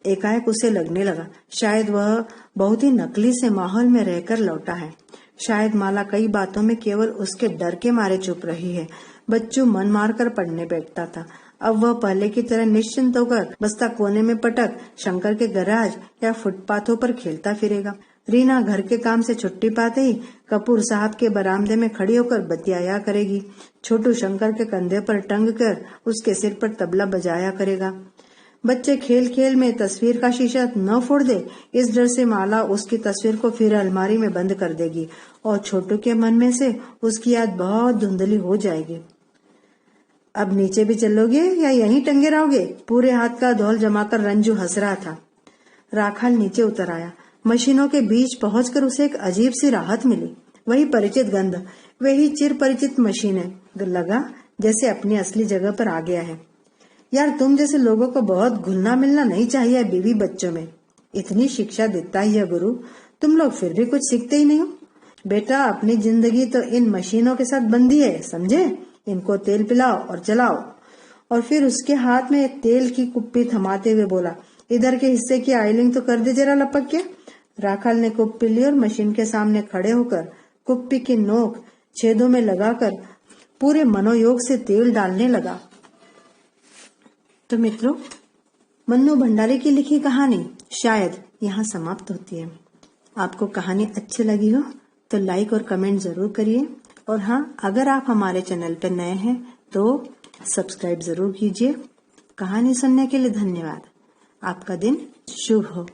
एकाएक उसे लगने लगा शायद वह बहुत ही नकली से माहौल में रहकर लौटा है। शायद माला कई बातों में केवल उसके डर के मारे चुप रही है। बच्चों मन मारकर पढ़ने बैठता था। अब वह पहले की तरह निश्चिंत होकर बस्ता कोने में पटक शंकर के गैराज या फुटपाथों पर खेलता फिरेगा। रीना घर के काम से छुट्टी पाते ही कपूर साहब के बरामदे में खड़ी होकर बतियाया करेगी। छोटू शंकर के कंधे पर टंग कर उसके सिर पर तबला बजाया करेगा। बच्चे खेल खेल में तस्वीर का शीशा न फोड़ दे, इस डर से माला उसकी तस्वीर को फिर अलमारी में बंद कर देगी और छोटू के मन में से उसकी याद बहुत धुंधली हो जाएगी। अब नीचे भी चलोगे या यहीं टंगे रहोगे? पूरे हाथ का धौल जमाकर रंजू हंस रहा था। राखाल नीचे उतर आया। मशीनों के बीच पहुंचकर उसे एक अजीब सी राहत मिली। वही परिचित गंध, वही चिर परिचित मशीनें। लगा जैसे अपनी असली जगह पर आ गया है। यार, तुम जैसे लोगों को बहुत घुलना मिलना नहीं चाहिए बीवी बच्चों में। इतनी शिक्षा देता ही है गुरु, तुम लोग फिर भी कुछ सीखते ही नहीं हो। बेटा, अपनी जिंदगी तो इन मशीनों के साथ बंधी है, समझे? इनको तेल पिलाओ और चलाओ। और फिर उसके हाथ में एक तेल की कुप्पी थमाते हुए बोला, इधर के हिस्से की आयलिंग तो कर दे जरा लपक के। राखाल ने कुप्पी ली और मशीन के सामने खड़े होकर कुप्पी की नोक छेदों में लगाकर पूरे मनोयोग से तेल डालने लगा। तो मित्रों, मन्नू भंडारी की लिखी कहानी शायद यहाँ समाप्त होती है। आपको कहानी अच्छी लगी हो तो लाइक और कमेंट जरूर करिए। और हाँ, अगर आप हमारे चैनल पर नए हैं तो सब्सक्राइब जरूर कीजिए। कहानी सुनने के लिए धन्यवाद। आपका दिन शुभ हो।